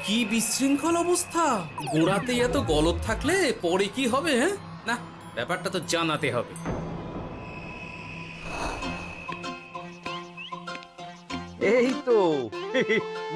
কি বিশৃঙ্খল অবস্থা! গোড়াতেই এত গলদ থাকলে পরে কি হবে? হ্যাঁ, না, ব্যাপারটা তো জানাতে হবে। এই তো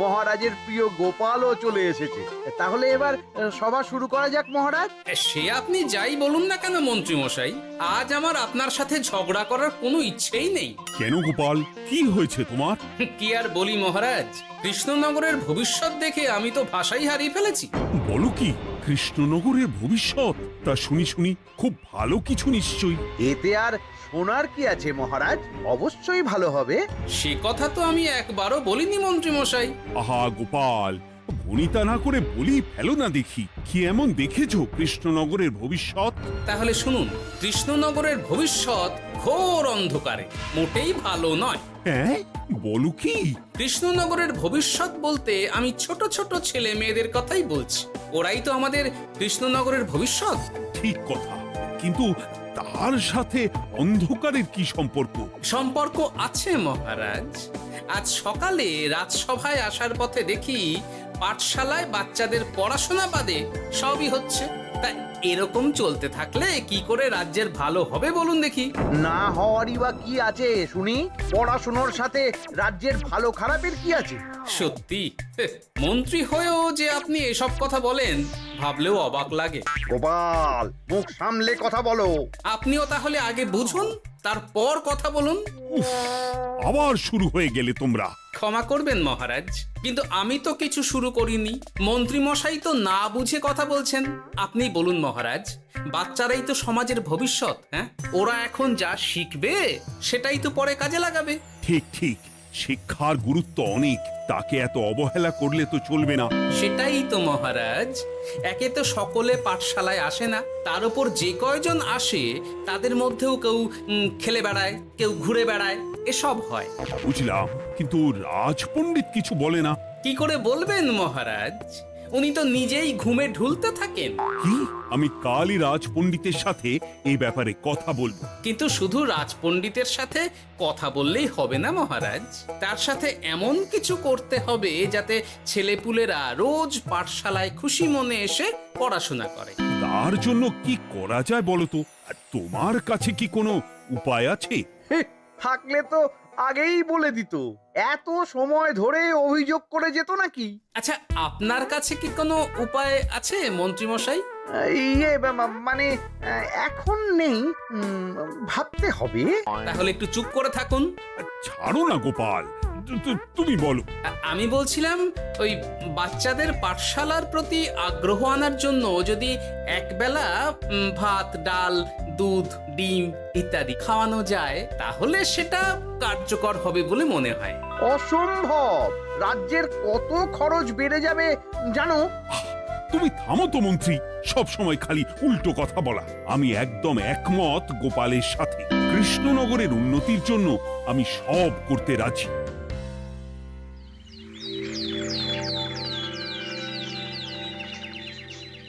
মহারাজের প্রিয় গোপালও চলে এসেছে। তাহলে এবার সভা শুরু করা যাক মহারাজ। সে আপনি যাই বলুন না কেন মন্ত্রী মশাই, আজ আমার আপনার সাথে ঝগড়া করার কোনো ইচ্ছেই নেই। কেন গোপাল, কি হয়েছে তোমার? কি আর বলি মহারাজ, কৃষ্ণনগরের ভবিষ্যৎ দেখে আমি তো ভাষাই হারিয়ে ফেলেছি। বলো কি, কৃষ্ণনগরের ভবিষ্যৎ? তা শুনি শুনি, খুব ভালো কিছু নিশ্চয়ই। এতে আর শোনার কি আছে মহারাজ, অবশ্যই ভালো হবে। সে কথা তো আমি একবারও বলিনি মন্ত্রী মশাই। আহা গোপাল, ভনিতা না করে বলি ফেলো না দেখি, কি এমন দেখেছো কৃষ্ণনগরের ভবিষ্যৎ? তাহলে শুনুন, কৃষ্ণনগরের ভবিষ্যৎ ঘোর অন্ধকারে, মোটেই ভালো নয়। হ্যাঁ, বলো কি? কৃষ্ণনগরের ভবিষ্যৎ বলতে আমি ছোট ছোট ছেলে মেয়েদের কথাই বলছি। ওরাই তো আমাদের কৃষ্ণনগরের ভবিষ্যৎ। ঠিক কথা, কিন্তু তার সাথে অন্ধকারের কি সম্পর্ক? সম্পর্ক আছে মহারাজ। আজ সকালে রাজসভায় আসার পথে দেখি পাঠশালায় বাচ্চাদের পড়াশোনা বাদে সবই হচ্ছে। তা এরকম চলতে থাকলে কি করে রাজ্যের ভালো হবে বলুন দেখি? না হওয়ারই বা কি আছে শুনি? পড়াশোনার সাথে রাজ্যের ভালো খারাপের কি আছে? সত্যি, মন্ত্রী হয়েও যে আপনি এসব কথা বলেন ভাবলেও অবাক লাগে। গোপাল, মুখ সামলে কথা বলো। আপনিও তাহলে আগে বুঝুন, তারপর কথা বলুন। উফ, আবার শুরু হয়ে গেলে তোমরা। ক্ষমা করবেন মহারাজ, কিন্তু আমি তো কিছু শুরু করিনি। মন্ত্রী মশাই তো না বুঝে কথা বলছেন। আপনি বলুন মহারাজ, বাচ্চারাই তো সমাজের ভবিষ্যৎ। হ্যাঁ, ওরা এখন যা শিখবে সেটাই তো পরে কাজে লাগাবে। ঠিক ঠিক, শিক্ষার গুরুত্ব অনেক, তাকে এত অবহেলা করলে তো চলবে না। সেটাই তো মহারাজ, একে তো সকলে পাঠশালায় আসে না, তার উপর যে কয়জন আসে তাদের মধ্যেও কেউ খেলে বেড়ায়, কেউ ঘুরে বেড়ায়, এসব হয়। বুঝলাম, কিন্তু রাজপণ্ডিত কিছু বলে না। কি করে বলবেন মহারাজ? উনি তো নিজেই ঘুমে ঢুলতে থাকেন। কি? আমি কালই রাজপণ্ডিতের সাথে এই ব্যাপারে কথা বলবো। কিন্তু শুধু রাজপণ্ডিতের সাথে কথা বললেই হবে না মহারাজ, তার সাথে এমন কিছু করতে হবে যাতে ছেলেপুলেরা রোজ পাঠশালায় খুশি মনে এসে পড়াশোনা করে। তার জন্য কি করা যায় বলো তো? আর তোমার কাছে কি কোনো উপায় আছে? থাকলে তো আগেই বলে দিত। এত সময় ধরে অভিযোগ করে যেত নাকি? আচ্ছা, আপনার কাছে কি কোনো উপায় আছে মন্ত্রী মশাই? ইয়ে মানে এখন নেই, ভাবতে হবে। তাহলে একটু চুপ করে থাকুন। ছাড়ো না গোপাল, তুমি বলো। আমি বলছিলাম, ওই বাচ্চাদের পাঠশালার প্রতি আগ্রহ আনার জন্য যদি একবেলা ভাত, ডাল, দুধ, ডিম ইত্যাদি খাওয়ানো যায় তাহলে সেটা কার্যকর হবে বলে মনে হয়। অসম্ভব! রাজ্যের কত খরচ বেড়ে যাবে জানো? তুমি থামো তো মন্ত্রী, সব সময় খালি উল্টো কথা বলা। আমি একদম একমত গোপালের সাথে। কৃষ্ণনগরের উন্নতির জন্য আমি সব করতে রাজি।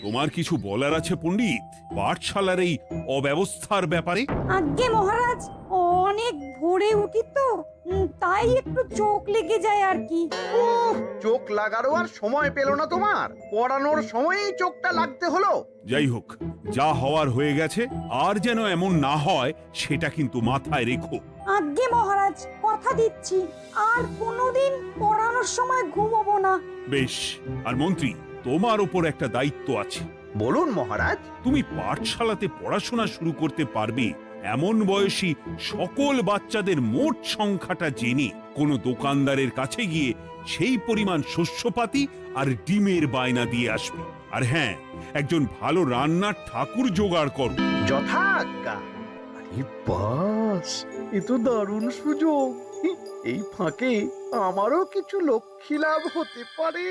তোমার কিছু বলার আছে পণ্ডিত, পাঠশালার এই অব্যবস্থার ব্যাপারে? আজ্ঞে মহারাজ, অনেক ভোরে উঠি তো, তাই একটু চোখ লেগে যায় আর কি। চোখ লাগারও আর সময় পেল না তোমার? পড়ানোর সময়ই চোখটা লাগতে হলো। যাই হোক, যা হওয়ার হয়ে গেছে, আর যেন এমন না হয় সেটা কিন্তু মাথায় রেখো। আজ্ঞে মহারাজ, কথা দিচ্ছি আর কোনোদিন পড়ানোর সময় ঘুমোবো না। বেশ, আর মন্ত্রী, তোমার ওপর একটা দায়িত্ব আছে। বলুন মহারাজ। তুমি পাঠশালাতে পড়াশোনা শুরু করতে পারবে এমন বয়সী সকল বাচ্চাদের মোট সংখ্যাটা জেনে কোনো দোকানদারের কাছে গিয়ে সেই পরিমাণ শস্যপাতি আর ডিমের বায়না দিয়ে আসবে। আর হ্যাঁ, একজন ভালো রান্নার ঠাকুর জোগাড় করো। যথাজ্ঞা। আরে বাস, এ তো দারুণ সুযোগ। এই ফাঁকে আমারও কিছু লক্ষ্মী লাভ হতে পারে।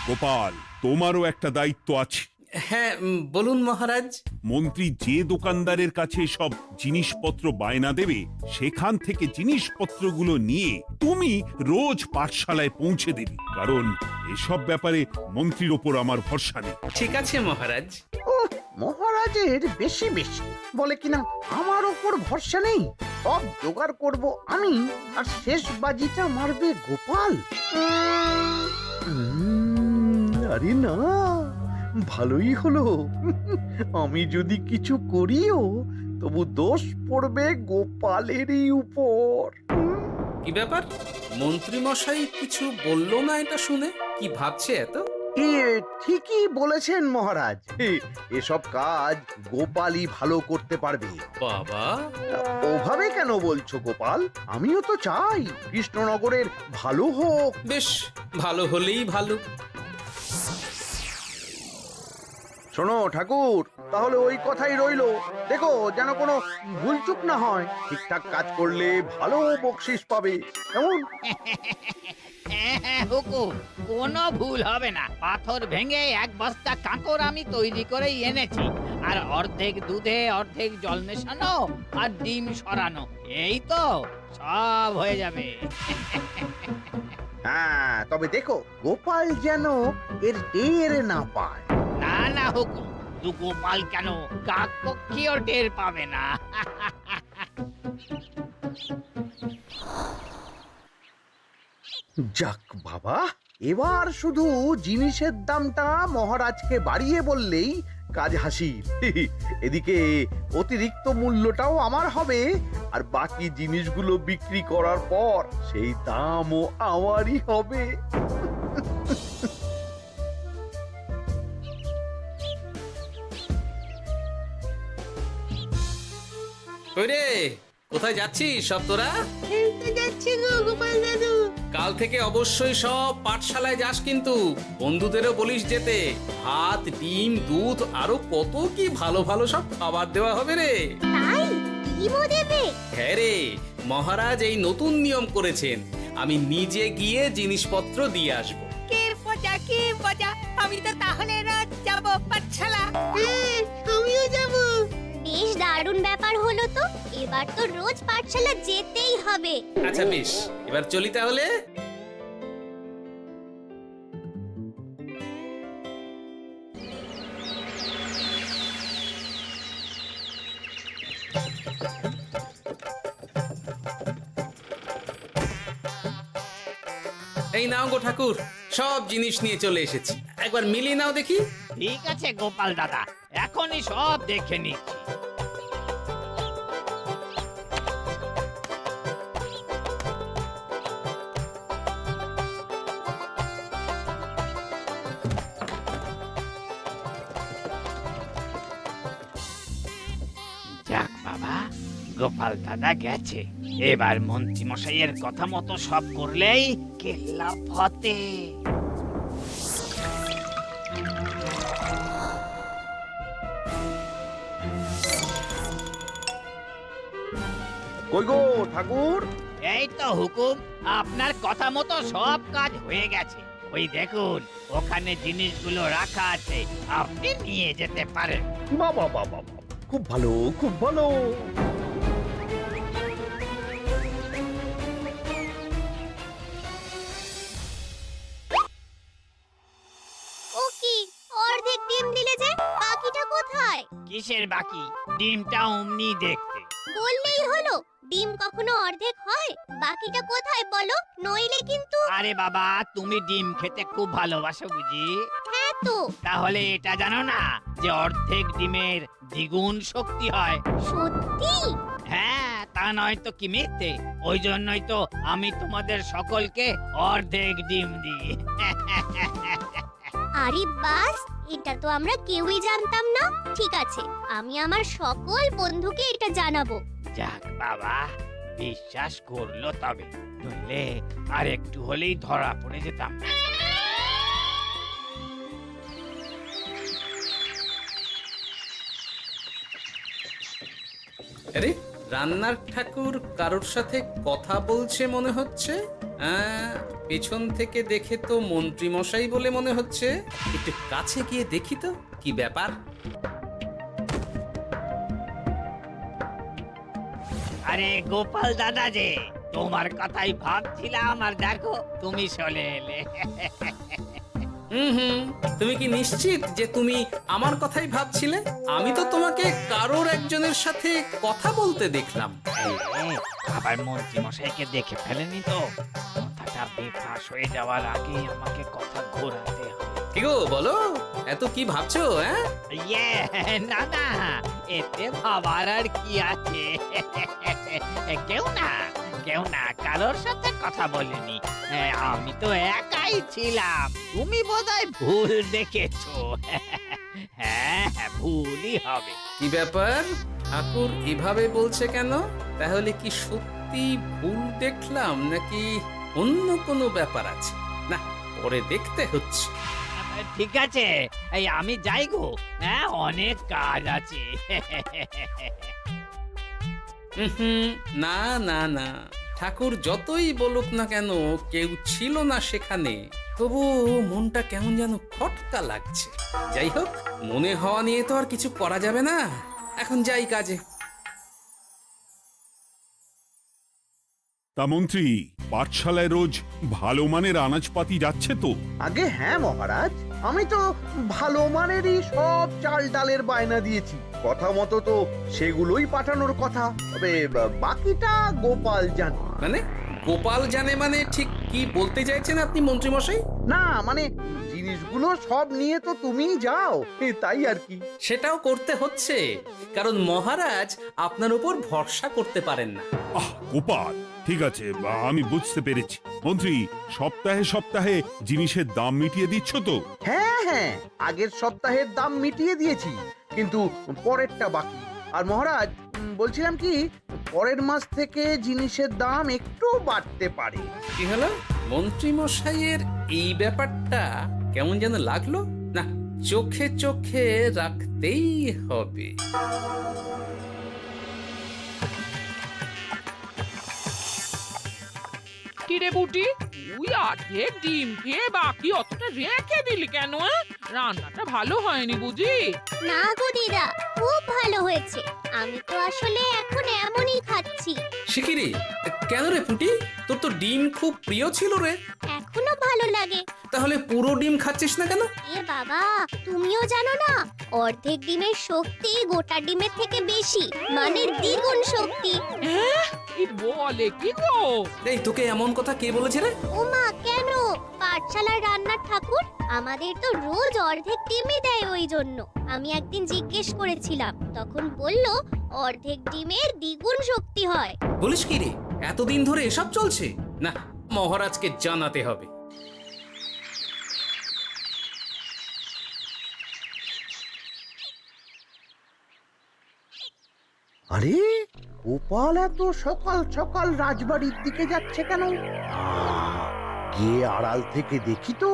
গোপাল, তোমারও একটা দায়িত্ব আছে। হ্যাঁ, বলুন মহারাজ। মন্ত্রী যে দোকানদারের কাছে সব জিনিসপত্র বায়না দেবে, সেখান থেকে জিনিসপত্রগুলো নিয়ে তুমি রোজ পাঠশালায় পৌঁছে দেবে, কারণ এসব ব্যাপারে মন্ত্রীর ওপর আমার ভরসা নেই। ঠিক আছে মহারাজ। ও, মহারাজের বেশি বেশি বলে কিনা আমার ওপর ভরসা নেই। সব জোগাড় করব আমি, আর শেষ বাজিটা মারবে গোপাল। আরে না, ভালোই হলো। আমি যদি কিছু করিও তবু দোষ পড়বে গোপালেরই উপর। কি ব্যাপার, মন্ত্রী মশাই কিছু বললো না এটা শুনে? কি ভাবছে এত? ঠিকই বলেছেন মহারাজ, এসব কাজ গোপালই ভালো করতে পারবে। বাবা, ওভাবে কেন বলছো গোপাল? আমিও তো চাই কৃষ্ণনগরের ভালো হোক। বেশ, ভালো হলেই ভালো। শোনো ঠাকুর, তাহলে ওই কথাই রইলো। দেখো যেন কোনো ভুলচুক না হয়। ঠিকঠাক কাজ করলে ভালো বকশিস পাবে, কেমন? হ্যাঁ হুকুম, কোনো ভুল হবে না। পাথর ভেঙে এক বস্তা কাঁকড় আমি তৈরি করেই এনেছি, আর অর্ধেক দুধে অর্ধেক জল মেশানো আর ডিম সরানো, এই তো সব হয়ে যাবে। হ্যাঁ, তবে দেখো গোপাল যেন এর টের না পায়। না না হুকুম, দু গোপাল কেন, কাক পক্ষীও টের পাবে না। যাক বাবা, এবার শুধু জিনিসের দামটা মহারাজকে বাড়িয়ে বললেই কাজ হাসিল। এদিকে অতিরিক্ত মূল্যটাও আমার হবে, আর বাকি জিনিসগুলো বিক্রি করার পর সেই দামও আমারই হবে। রে, কোথায় যাচ্ছিস সব তোরা? যাচ্ছি গো গোপাল দাদু। কাল থেকে অবশ্যই সব পাঠশালায় যাস, কিন্তু বন্ধুদেরও বলিস যেতে। ভাত, ডিম, দুধ আরো কত কি ভালো ভালো সব খাবার দেওয়া হবে রে। তাই ডিমও দেবে? হ্যাঁ রে, মহারাজ এই নতুন নিয়ম করেছেন। আমি নিজে গিয়ে জিনিসপত্র দিয়ে আসবো। কে মজা, আমি তো তাহলে রাত যাব পাঠশালা। আমিও যাব। বেশ দারুণ ব্যাপার হলো তো, এবার তো রোজ পাঠশালা যেতেই হবে। আচ্ছা বেশ, এবার চলি তাহলে। এই নাও গো ঠাকুর, সব জিনিস নিয়ে চলে এসেছি। একবার মিলিয়ে নাও দেখি। ঠিক আছে গোপাল দাদা, এখনই সব দেখে নিচ্ছি। যাক বাবা, গোপাল দাদা গেছে। এবার মন্ত্রী মশাইয়ের কথা মতো সব করলেই কেল্লা ফতে। কই গো ঠাকুর? এই তো হুকুম, আপনার কথা মতো সব কাজ হয়ে গেছে। ওই দেখুন, ওখানে জিনিসগুলো রাখা আছে, আপনি নিয়ে যেতে পারেন। বাবা বাবা, খুব ভালো, খুব ভালো। ও কি, অর্ধেক ডিম দিলে যে, বাকিটা কোথায়? কিসের বাকি? ডিমটা অমনি দেখতে। বললেই হলো, ডিম কখনো অর্ধেক হয়? বাকিটা কোথায় বলো, নইলে কিন্তু। আরে বাবা, তুমি ডিম খেতে খুব ভালোবাসো বুঝি? হ্যাঁ তো। তাহলে এটা জানো না যে অর্ধেক ডিমের দ্বিগুণ শক্তি হয়? সত্যি? হ্যাঁ, তা নয় তো কি মিথ্যে? ওই জন্যই তো আমি তোমাদের সকলকে অর্ধেক ডিম দিই। আরে বাস, এটা তো আমরা কেউই জানতাম না। ঠিক আছে, আমি আমার সকল বন্ধুকে এটা জানাবো। যাক বাবা, বিশ্বাস করলো তবে, নইলে আর একটু হলেই ধরা পড়ে যেতাম। আরে, রান্নার ঠাকুর কারোর সাথে কথা বলছে মনে হচ্ছে। পেছন থেকে দেখে তো মন্ত্রী মশাই বলে মনে হচ্ছে। একটু কাছে গিয়ে দেখি তো কি ব্যাপার। আরে গোপাল দাদা যে, তোমার কথাই ভাবছিলাম, আর দেখো তুমি চলে এলে। হুম, তুমি কি নিশ্চিত যে তুমি আমার কথাই ভাবছিলে? আমি তো তোমাকে কারোর একজনের সাথে কথা বলতে দেখলাম। এই, আবার মন্ত্রী মশাইকে দেখে ফেলেনি তো? কথাটা বেফাঁস হয়ে যাওয়ার আগে আমাকে কথা ঘোরাতে হবে। কি গো বলো, এত কি ভাবছো? হ্যাঁ, ইয়ে, না না, এতে ভাবার আর কি আছে? কেউ না কারোর সাথে কথা বলিনি। আমি তো একাই ছিলাম। তুমি বোধহয় ভুল দেখেছো। হ্যাঁ, ভুলই হবে। কি ব্যাপার? ঠাকুর এভাবে বলছে কেন? তাহলে কি সত্যি ভুল দেখলাম নাকি অন্য কোনো ব্যাপার আছে? না, পরে দেখতে হচ্ছে। ঠিক আছে, এই আমি যাই গো। হ্যাঁ, অনেক কাজ আছে। হুম, না না না, ঠাকুর যতই বলুক না কেন, কেউ ছিল না সেখানে, তবু মনটা কেমন যেন খটকা লাগছে। যাই হোক, মনে হওয়া নিয়ে তো আর কিছু করা যাবে না। এখন যাই কাজে। তা মন্ত্রী, পাঠশালায় রোজ ভালো মানের আনাজপাতি যাচ্ছে তো? আগে হ্যাঁ মহারাজ, আমি তো ভালো মানেরই সব চাল ডালের বায়না দিয়েছি। কথা মতো তো সেগুলোই পাঠানোর কথা। তবে বাকিটা গোপাল জানে। মানে গোপাল জানে মানে ঠিক কি বলতে চাইছেন আপনি মন্ত্রী মশাই? না মানে জিনিসগুলো সব নিয়ে তো তুমিই যাও, তাই আর কি। সেটাও করতে হচ্ছে, কারণ মহারাজ আপনার উপর ভরসা করতে পারেন না। গোপাল, ঠিক আছে, আমি বুঝতে পেরেছি। মন্ত্রী, সপ্তাহে সপ্তাহে জিনিসের দাম মিটিয়ে দিচ্ছ তো? হ্যাঁ, আগের সপ্তাহের দাম মিটিয়ে দিয়েছি, কিন্তু পরেরটা বাকি। আর মহারাজ, বলছিলাম কি, পরের মাস থেকে জিনিসের দাম একটু বাড়তে পারে। কি হলো? মন্ত্রী মশাইয়ের এই ব্যাপারটা কেমন যেন লাগলো না, চোখে চোখে রাখতেই হবে। কিরে বুটি, তুই অর্ধেক ডিম খেয়ে বাকি অতটা রেখে দিলি কেন? রান্নাটা ভালো হয়নি বুঝি? না গো দিদা, খুব ভালো হয়েছে। আমি তো আসলে এখন এমনই খাচ্ছি। শিখিরি, কেন রে পুটি? তোর তো ডিম খুব প্রিয় ছিল রে। এখনো ভালো লাগে। তাহলে পুরো ডিম খাচ্ছিস না কেন? এ বাবা, তুমিও জানো না, অর্ধেক ডিমের শক্তি গোটা ডিমের থেকে বেশি, মানে দ্বিগুণ শক্তি। কি বলে কি গো? এই, তোকে এমন কথা কে বলেছে রে? ওমা, কেন? পাঠশালার রান্নার ঠাকুর আমাদের তো রোজ অর্ধেক ডিমই দেয়, ওই জন্য আমি একদিন জিজ্ঞেস করেছিলাম, তখন বলল অর্ধেক ডিমের দ্বিগুণ শক্তি হয়। বলিস কি রে? এতদিন ধরে এসব চলছে? না, মহারাজকে জানাতে হবে। আরে গোপাল এত সকাল সকাল রাজবাড়ির দিকে যাচ্ছে কেন? গিয়ে আড়াল থেকে দেখি তো।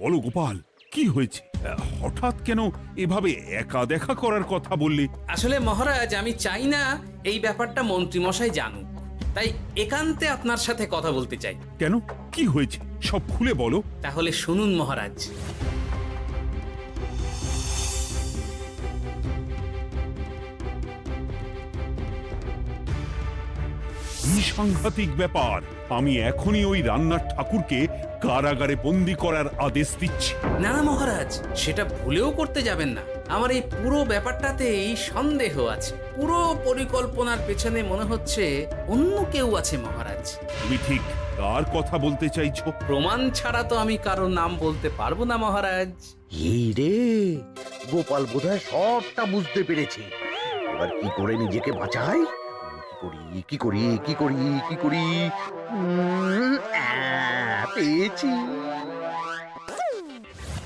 বলো গোপাল, কি হয়েছে? হঠাৎ কেন এভাবে একা দেখা করার কথা বললে? আসলে মহারাজ, আমি চাই না এই ব্যাপারটা মন্ত্রী মশাই জানুক, তাই একান্তে আপনার সাথে কথা বলতে চাই। কেন, কি হয়েছে সব খুলে বলো। তাহলে শুনুন মহারাজ। কি সাংঘাতিক ব্যাপার! আমি এখনই ওই রান্নার ঠাকুরকে কারাগারে বন্দি করার আদেশ দিচ্ছি। না না মহারাজ, সেটা ভুলেও করতে যাবেন না। আমার এই পুরো ব্যাপারটাতেই সন্দেহ আছে। পুরো পরিকল্পনার পেছনে মনে হচ্ছে অন্য কেউ আছে মহারাজ। তুমি ঠিক কার কথা বলতে চাইছো? প্রমাণ ছাড়া তো আমি কারো নাম বলতে পারবো না মহারাজ। এই রে, গোপাল বোধহয় সবটা বুঝতে পেরেছে। এবার কি করে নিজেকে বাঁচাই? কি করি? পেয়েছি।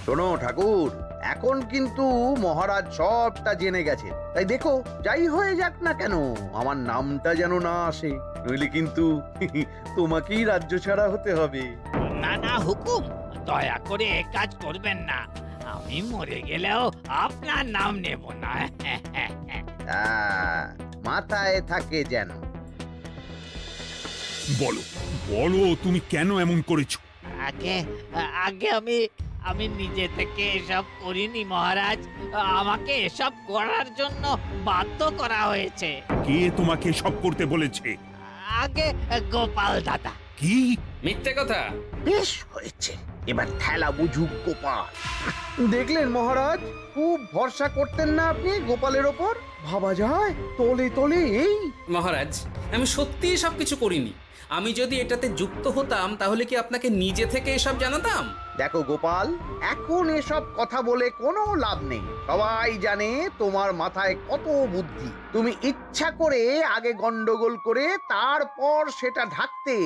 শোনো ঠাকুর, এখন কিন্তু মহারাজ সবটা জেনে গেছে, তাই দেখো যাই হয়ে যাক না কেন আমার নামটা যেন না আসে, নইলে কিন্তু তোমাকেই রাজ্য ছাড়া হতে হবে। না না হুকুম, দয়া করে এ কাজ করবেন না। আমি মরে গেলেও আপনার নাম নেব না। মাথায় থাকে যেন। বলো বলো, তুমি কেন এমন করেছো? আগে আগে আমি নিজে থেকে এসব করিনি মহারাজ, আমাকে এসব করার জন্য বাধ্য করা হয়েছে। কে তোমাকে সব করতে বলেছে? আগে গোপাল দাদা। কি? মিথ্যে কথা। বেশ হয়েছে, এবার ঠেলা বুঝুক গোপাল। দেখলেন মহারাজ, খুব ভরসা করতেন না আপনি গোপালের ওপর? ভাবা যায় তলে তলে এই। মহারাজ, আমি সত্যিই সবকিছু করিনি। আমি যদি এটাতে যুক্ত হতাম তাহলে কি আপনাকে নিজে থেকে এসব জানাতাম? দেখো গোপাল, এখন এসব কথা বলে কোনো লাভ নেই। সবাই জানে তোমার মাথায় কত বুদ্ধি। তুমি ইচ্ছা করে আগে গন্ডগোল করে তারপর সেটা ঢাকতে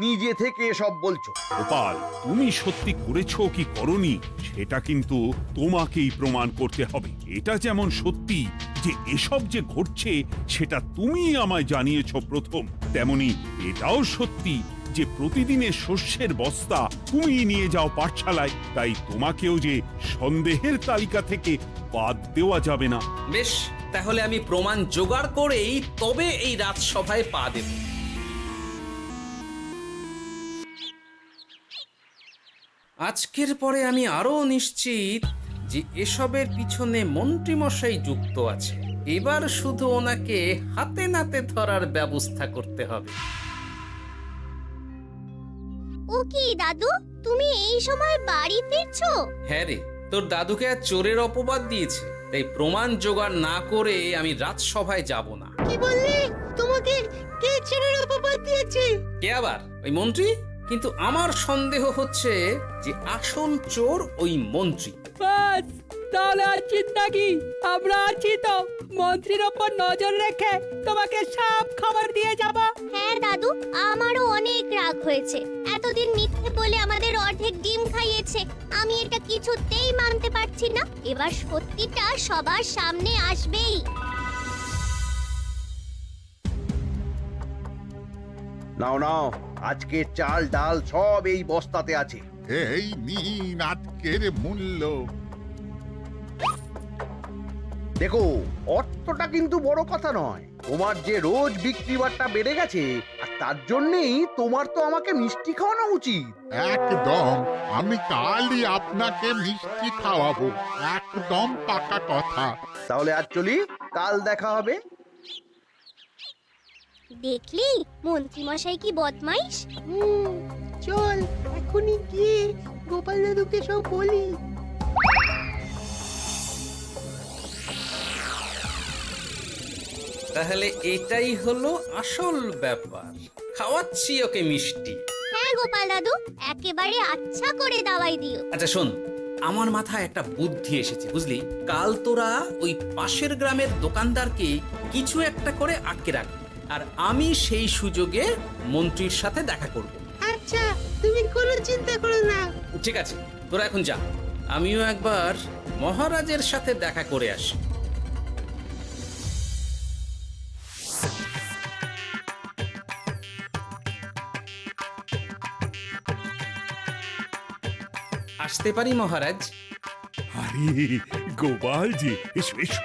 নিজে থেকে সব বলছো। গোপাল, তুমি সত্যি করেছো কি করনি সেটা কিন্তু তোমাকেই প্রমাণ করতে হবে। এটা যেমন সত্যি যে এসব যে ঘটছে সেটা তুমি আমায় জানিয়েছো প্রথম, তেমনি এটাও সত্যি যে প্রতিদিনের শস্যের বস্তা তুমি নিয়ে যাও পাঠশালায়, তাই তোমাকেও যে সন্দেহের তালিকা থেকে বাদ দেওয়া যাবে না। বেশ, তাহলে আমি প্রমাণ জোগাড় করেই তবে এই রাজসভায় পা দেব। আজকের পরে আমি আরো নিশ্চিত যে এসবের পিছনে মন্ত্রীমশাই যুক্ত আছে। এবার শুধু ওনাকে হাতে নাতে ধরার ব্যবস্থা করতে হবে। ও কি দাদু, তুমি এই সময় বাড়ি ফিরছো? হ্যাঁ রে, তোর দাদুকে আর চোরের অপবাদ দিয়েছে, তাই প্রমাণ জোগাড় না করে আমি রাজসভায় যাব না। কি বললি? তোমাকে কে ছেড়ে অপবাদ দিয়েছে? কে আবার? ওই মন্ত্রী? কিন্তু আমার সন্দেহ হচ্ছে যে আসল চোর ওই মন্ত্রী। বাস, তাহলে আর চিন্তা কি? আমরা আছি তো, মন্ত্রীর ওপর নজর রেখে তোমাকে সব খবর দিয়ে যাব। হ্যাঁ দাদু, আমারও অনেক রাগ হয়েছে। এতদিন মিথ্যে বলে আমাদের অর্ধেক ডিম খাইয়েছে। আমি এটা কিছুতেই মানতে পারছি না। এবার সত্যিটা সবার সামনে আসবেই। নাও নাও, আজকে চাল ডাল সব এই বস্তাতে আছে। এই নিন আজকের মূল্য। দেখো, অর্থটা কিন্তু বড় কথা নয়। তোমার যে রোজ বিক্রি বাট্টা বেড়ে গেছে, আর তার জন্যই তোমার তো আমাকে মিষ্টি খাওয়ানো উচিত। একদম, আমি কালই আপনাকে মিষ্টি খাওয়াবো, একদম পাকা কথা। তাহলে আজ চলি, কাল দেখা হবে। দেখলি মন্ত্রী মশাই কি বদমাইশ। চল এখনই গিয়ে গোপাল দাদুকে সব বলি। তাহলে এটাই হলো আসল ব্যাপার। খাওয়াচ্ছি ওকে মিষ্টি। হ্যাঁ গোপাল দাদু, একেবারে আচ্ছা করে দাওয়াই দিও। আচ্ছা শোন, আমার মাথায় একটা বুদ্ধি এসেছে বুঝলি। কাল তোরা ওই পাশের গ্রামের দোকানদারকে কিছু একটা করে আটকে রাখ, আর আমি সেই সুযোগে মন্ত্রীর সাথে দেখা করব। আচ্ছা, তুমি কোনো চিন্তা করো না। ঠিক আছে, তোরা এখন যা, আমিও একবার মহারাজের সাথে দেখা করে আসি। আসতে পারি মহারাজ? আরে গোপাল যে, এসো এসো।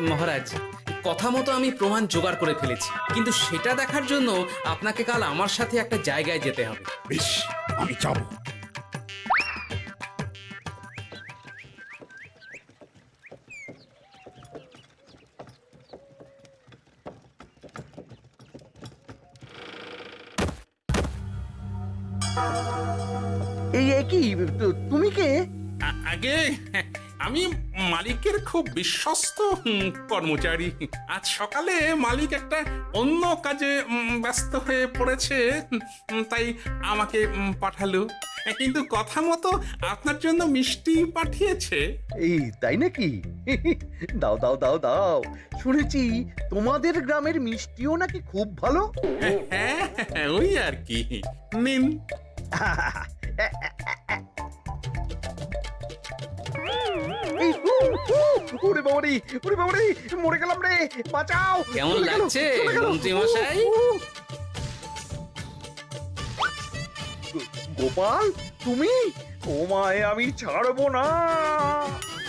মহারাজ, কথা মতো আমি প্রমাণ জোগাড় করে ফেলেছি, কিন্তু সেটা দেখার জন্য আপনাকে কাল আমার সাথে একটা জায়গায় যেতে হবে। বেশ, আমি যাব। এই কি, তুমি কে? আগে আমি মালিকের খুব বিশ্বস্ত কর্মচারী। আজ সকালে মালিক একটা অন্য কাজে ব্যস্ত হয়ে পড়েছে, তাই আমাকে পাঠালো। কিন্তু কথা মতো আপনার জন্য মিষ্টি পাঠিয়েছে। এই তাই নাকি? দাও দাও দাও দাও, শুনেছি তোমাদের গ্রামের মিষ্টিও নাকি খুব ভালো। হ্যাঁ, ওই আর কি। নিন। এই, ওরে বাবারে, ওরে বাবারে, মরে গেলাম রে, বাঁচাও। কেমন চলে গেল, লাগছে চলে গেল। মন্ত্রী মশাই? গোপাল, তুমি? তোমায় আমি ছাড়বো না।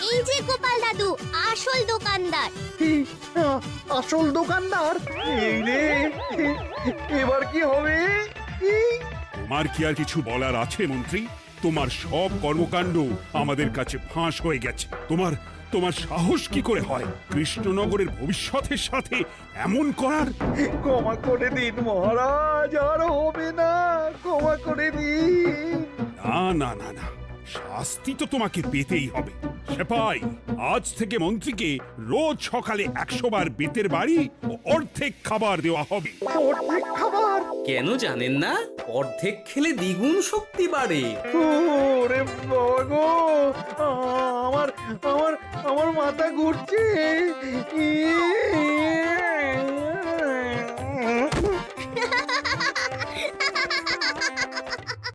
এই যে গোপাল দাদু, আসল দোকানদার। এই, আসল দোকানদার? এই রে, এবার কি হবে? এই, তোমার কি আর কিছু বলার আছে মন্ত্রী? তোমার সব কর্মকাণ্ড আমাদের কাছে ফাঁস হয়ে গেছে। তোমার সাহস কি করে হয় কৃষ্ণনগরের ভবিষ্যতের সাথে এমন করার? ক্ষমা করে দিন মহারাজ, আর হবে না, ক্ষমা করে দিন। না না না না, শাস্তি তো তোমাকে পেতেই হবে। সেপাই, আজ থেকে মন্ত্রীকে রোজ সকালে 100 বার বেতের বাড়ি ও অর্ধেক খাবার দেওয়া হবে। অর্ধেক খাবার? কেন জানেন না? অর্ধেক খেলে দ্বিগুণ শক্তি বাড়ে। ওরে বাবা গো, আমার আমার আমার মাথা ঘুরছে।